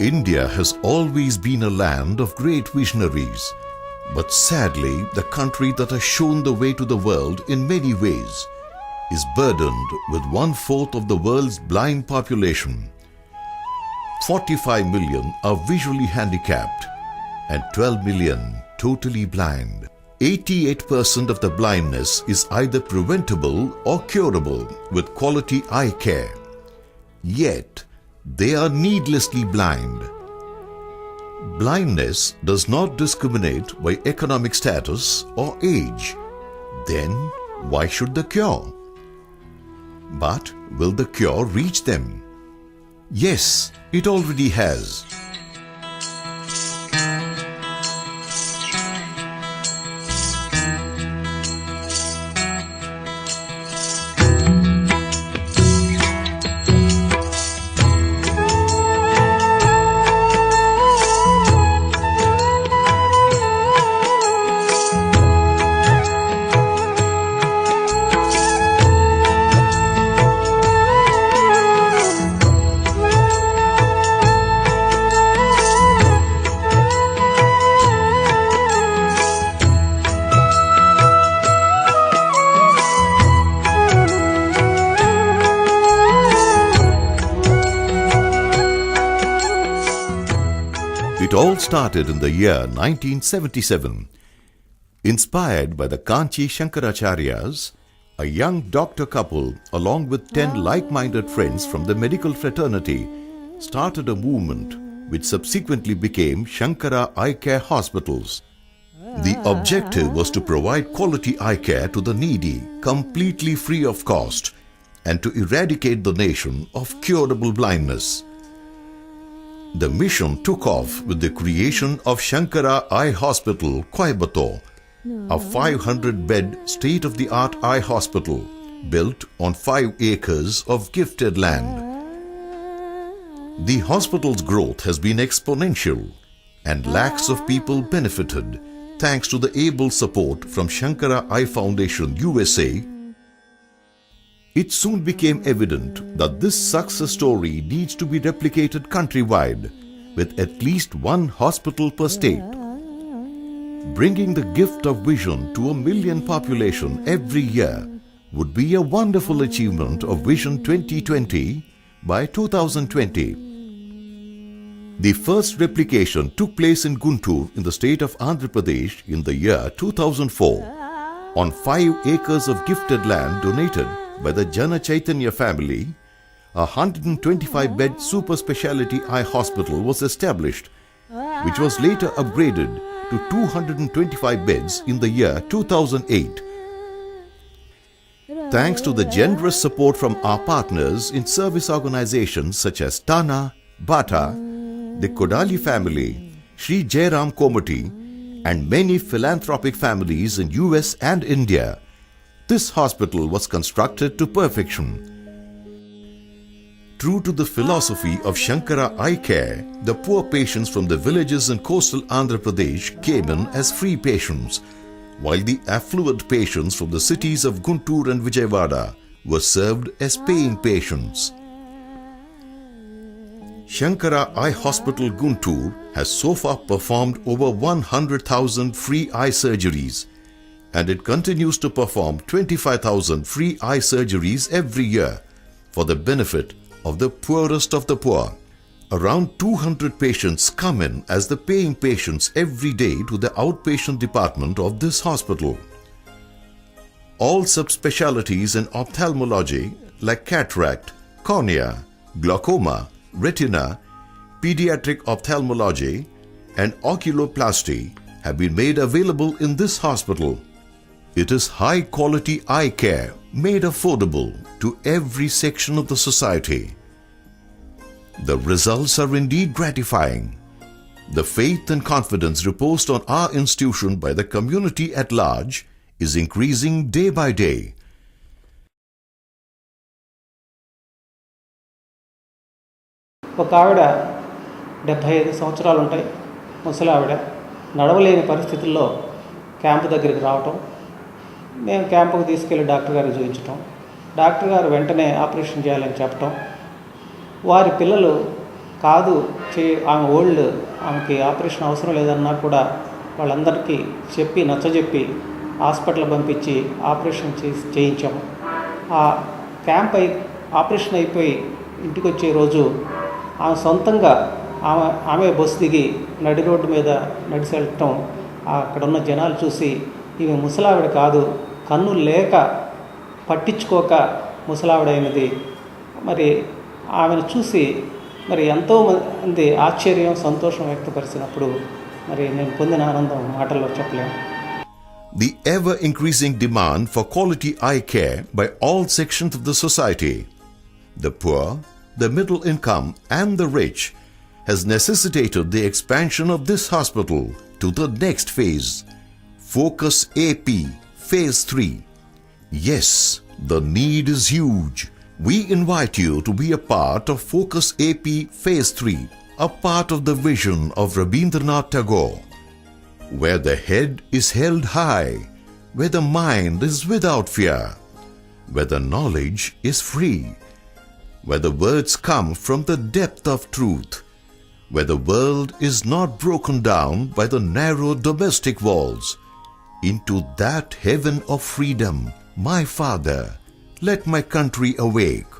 India has always been a land of great visionaries, but sadly, the country that has shown the way to the world in many ways is burdened with 1/4 of the world's blind population. 45 million are visually handicapped and 12 million totally blind. 88% of the blindness is either preventable or curable with quality eye care. Yet, they are needlessly blind. Blindness does not discriminate by economic status or age. Then, why should the cure? But will the cure reach them? Yes, it already has. It all started in the year 1977. Inspired by the Kanchi Shankaracharyas, a young doctor couple along with 10 like-minded friends from the medical fraternity started a movement which subsequently became Shankara Eye Care Hospitals. The objective was to provide quality eye care to the needy completely free of cost and to eradicate the nation of curable blindness. The mission took off with the creation of Shankara Eye Hospital, Coimbatore, a 500-bed state-of-the-art eye hospital built on 5 acres of gifted land. The hospital's growth has been exponential and lakhs of people benefited thanks to the able support from Shankara Eye Foundation USA. It soon became evident that this success story needs to be replicated countrywide with at least 1 hospital per state. Bringing the gift of vision to 1 million population every year would be a wonderful achievement of Vision 2020 by 2020. The first replication took place in Guntur in the state of Andhra Pradesh in the year 2004 on 5 acres of gifted land donated by the Jana Chaitanya family. A 125-bed super speciality eye hospital was established, which was later upgraded to 225 beds in the year 2008. Thanks to the generous support from our partners in service organizations such as Tana, Bata, the Kodali family, Sri Jairam Komati, and many philanthropic families in US and India, this hospital was constructed to perfection. True to the philosophy of Shankara Eye Care, the poor patients from the villages in coastal Andhra Pradesh came in as free patients, while the affluent patients from the cities of Guntur and Vijayawada were served as paying patients. Shankara Eye Hospital Guntur has so far performed over 100,000 free eye surgeries, and it continues to perform 25,000 free eye surgeries every year for the benefit of the poorest of the poor. Around 200 patients come in as the paying patients every day to the outpatient department of this hospital. All subspecialties in ophthalmology like cataract, cornea, glaucoma, retina, pediatric ophthalmology, and oculoplasty have been made available in this hospital. It is high-quality eye care made affordable to every section of the society. The results are indeed gratifying. The faith and confidence reposed on our institution by the community at large is increasing day by day. ఒక ఆవిడ 75 సంవత్సరాలు ఉంటాయి, ముసలి ఆవిడ నడవలేని పరిస్థితుల్లో camp దగ్గరికి రావటం, మేము క్యాంపుకు తీసుకెళ్ళి డాక్టర్ గారికి చూపించటం, డాక్టర్ గారు వెంటనే ఆపరేషన్ చేయాలని చెప్పటం, వారి పిల్లలు కాదు ఆమె ఓల్డ్, ఆమెకి ఆపరేషన్ అవసరం లేదన్నా కూడా వాళ్ళందరికీ చెప్పి నచ్చజెప్పి హాస్పిటల్ పంపించి ఆపరేషన్ చేయించాము. ఆ క్యాంప్ ఆపరేషన్ అయిపోయి ఇంటికి వచ్చే రోజు ఆమె సొంతంగా ఆమె బస్సు దిగి నడి రోడ్డు మీద నడిచి వెళ్ళటం అక్కడున్న జనాలు చూసి ఈమె ముసలావిడ కాదు, కన్ను లేక పట్టించుకోక ముసలావిడైనది. మరి ఆమెను చూసి మరి ఎంతోమంది ఆశ్చర్యం, సంతోషం వ్యక్తపరిచినప్పుడు మరి నేను పొందిన ఆనందం మాటల్లో చెప్పలేము. The ever-increasing demand for quality eye care by all sections of the society, the poor, the middle income and the rich, has necessitated the expansion of this hospital to the next phase, Focus AP Phase 3. Yes, the need is huge. We invite you to be a part of Focus AP Phase 3, a part of the vision of Rabindranath Tagore, where the head is held high, where the mind is without fear, where the knowledge is free, where the words come from the depth of truth, where the world is not broken down by the narrow domestic walls. Into that heaven of freedom, my Father, let my country awake.